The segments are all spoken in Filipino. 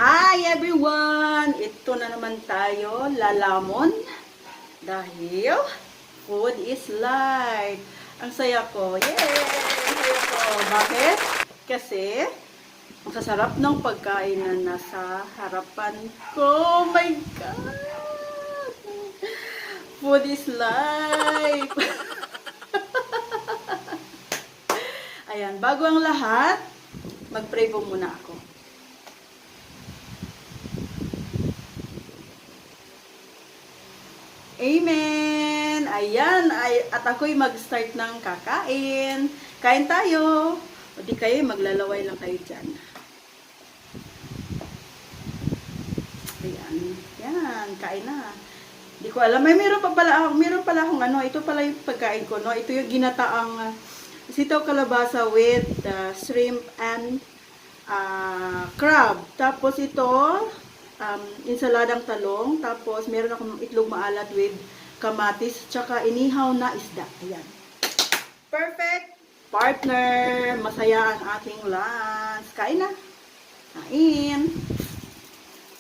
Hi everyone! Ito na naman tayo, lalamon. Dahil food is life. Ang saya ko. Yay! Ang saya ko. Bakit? Kasi ang sasarap ng pagkain na nasa harapan ko. Oh my God! Food is life. Ayan, bago ang lahat, mag-pray po muna ako. Amen! Ayan, at ako'y mag-start ng kakain. Kain tayo. O di kayo, maglalaway lang kayo dyan. Ayan, yan, kain na. Di ko alam, meron pala akong ano, ito pala yung pagkain ko, no? Ito yung ginataang sitaw kalabasa with shrimp and crab. Tapos ito, insaladang talong, tapos meron akong itlog maalat with kamatis, tsaka inihaw na isda. Ayan. Perfect partner! Masaya ang aking lunch. Kain na. Kain.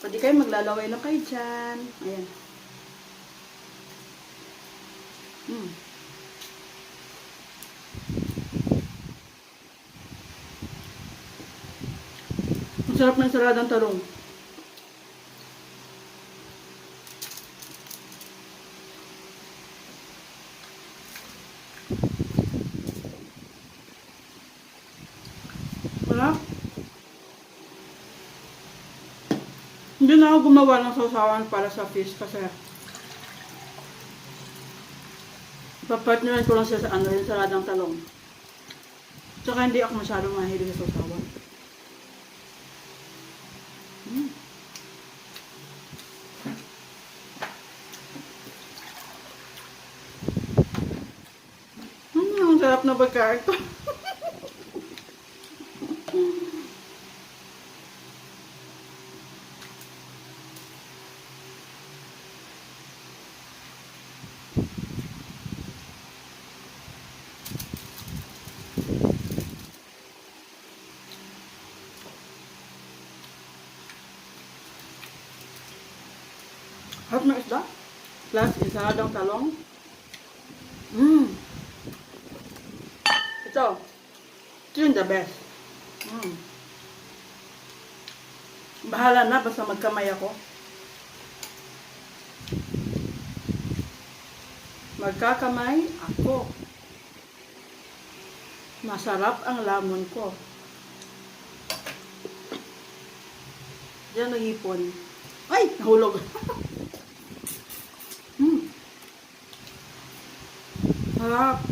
Pwede kayo maglalaway na kayo dyan. Ayan. Ang sarap ng saladang talong. Wala. Hindi na ako gumawa ng sausawan para sa fish kasi papartneran ko lang siya sa ano, yung saladang talong. Tsaka hindi ako masyadong mahilig sa sausawan. Ang sarap na pagkain ko. Harap ng isda. Plus, insaladang talong. Ito. Ito yung the best. Bahala na, basta magkamay ako. Magkakamay ako. Masarap ang lamon ko. Diyan nahipon. Ay! Nahulog. Sarap.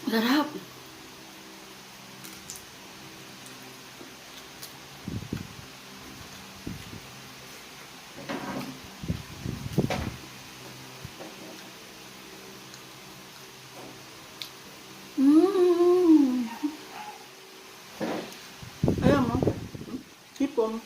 Sarap. Ayan mo. Hipon.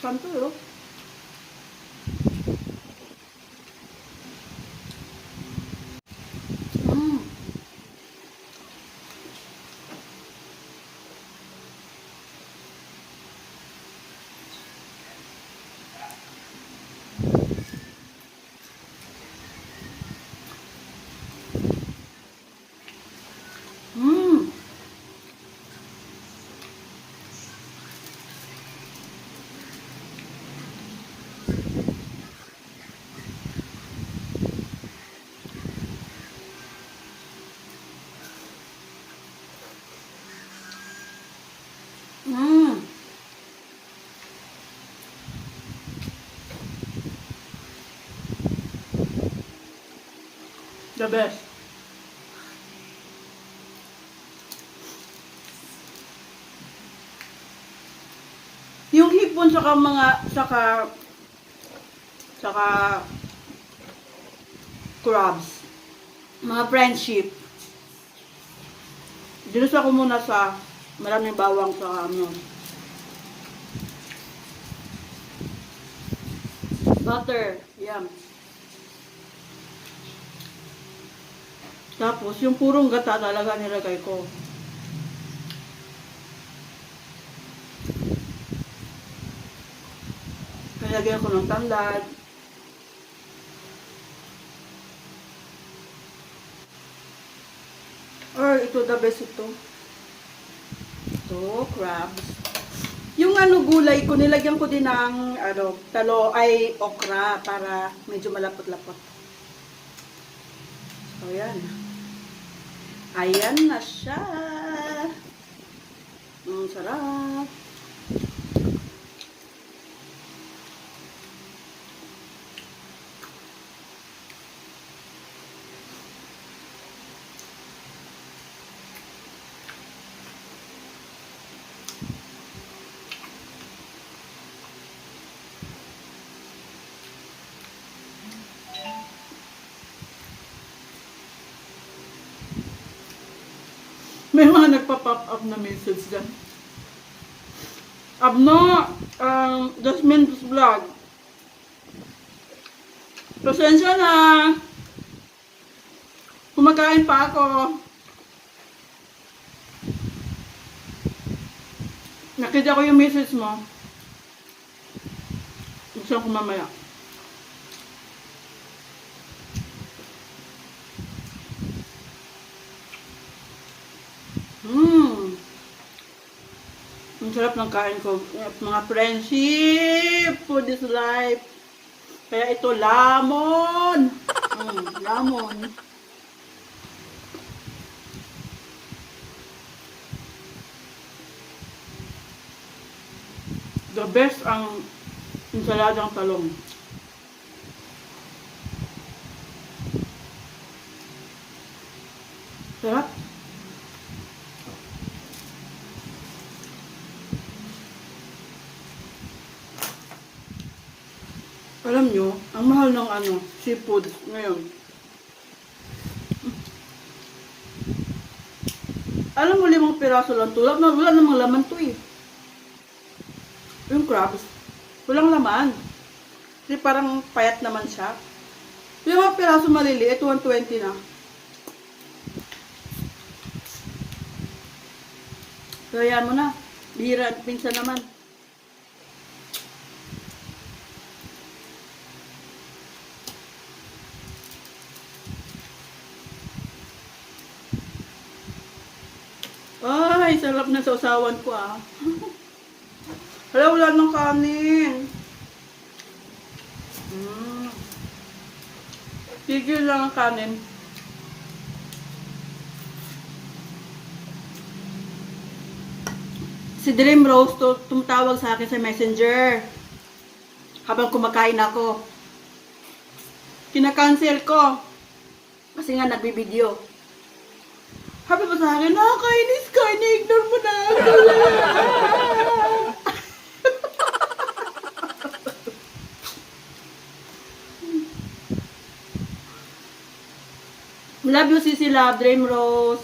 Santo yun. The best. Yung hipon saka crabs, mga friendship. Dinusa ko muna sa maraming bawang sa butter. Yan. Tapos, yung purong gata talaga nilagay ko. Nilagyan ko ng tanglad. Or, ito the best ito. Ito, crabs. Yung gulay ko, nilagyan ko din ng, okra para medyo malapot-lapot. So, yan. Ayan na siya. Sarap. May mga nagpa-pop up na message dyan. Abno, Jasmine's vlog. Pasensya na. Kumakain pa ako. Nakita ko yung message mo. Buksan ko mamaya. Ang sarap ng kain ko. Mga friendship, food is life. Kaya ito, lamon. Lamon. The best ang ensaladang talong. Sarap. Alam nyo, ang mahal ng seafood ngayon. Alam mo, 5 piraso lang to. Wala namang laman to eh. Yung crabs, walang laman. Kasi parang payat naman siya. 5 piraso maliliit, 120 na. Kaya mo na. Bihira, pinsan naman. Ay, sarap na sa usawan ko ah. Wala ng kanin. Tigil lang ang kanin. Si Dream Rose tumatawag sa akin sa Messenger. Habang kumakain ako. Kinakancel ko. Kasi nga nagbibideo. Sabi pa sa akin, nakakainis ka, ini-ignore mo na ako. Love you, Sisi Love, Dream Rose.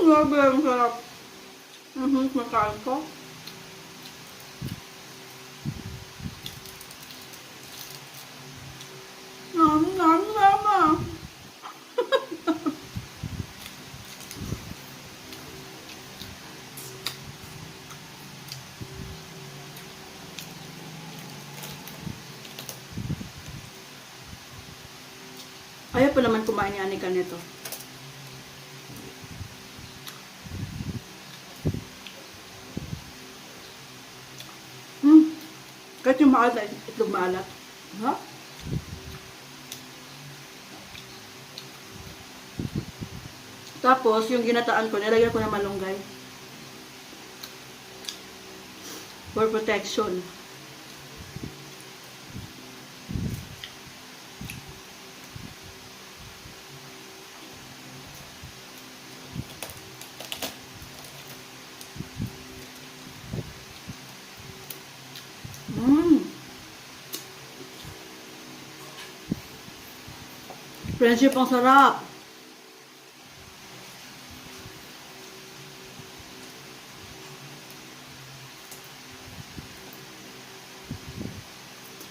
Grabe, ang sarap. Makain ko. Mama. Ayaw pa naman kumain ni Anika nito. Kahit yung maalat, itlog maalat. Ha? Tapos, yung ginataan ko, nilagyan ko ng malunggay. for protection. Friendship, ang sarap.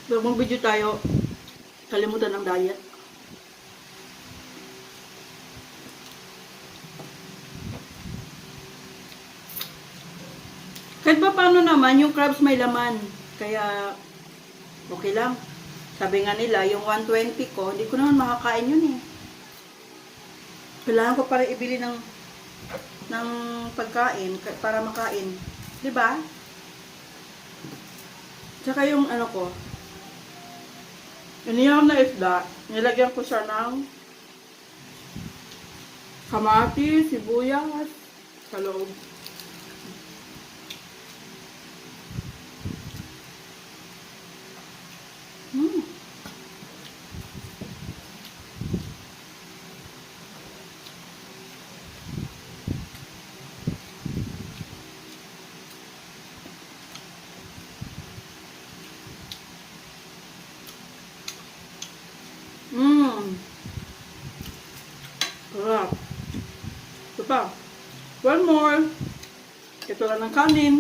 Pag mag-video tayo, kalimutan ng diet. Kahit pa paano naman, yung crabs may laman. Kaya, okay lang. Sabi nga nila, yung 120 ko, hindi ko naman makakain yun eh. Kailangan ko para ibili ng pagkain para makain. 'Di ba? Tsaka yung ano ko, iniyam na isda, nilagyan ko siya ng kamatis, sibuyas, sa loob. Sarap. Ito pa. One more. Ito lang ng kanin.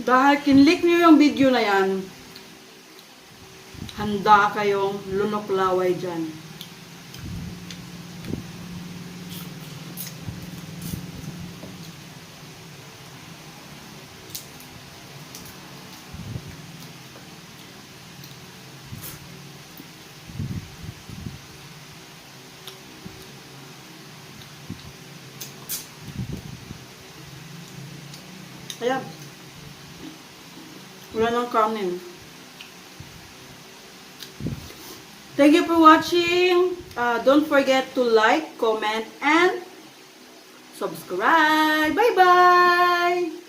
Dahil kinlik niyo yung video na yan, handa kayong lunoklaway dyan. Ayan. Wala ng kanin. Thank you for watching. Don't forget to like, comment, and subscribe. Bye-bye!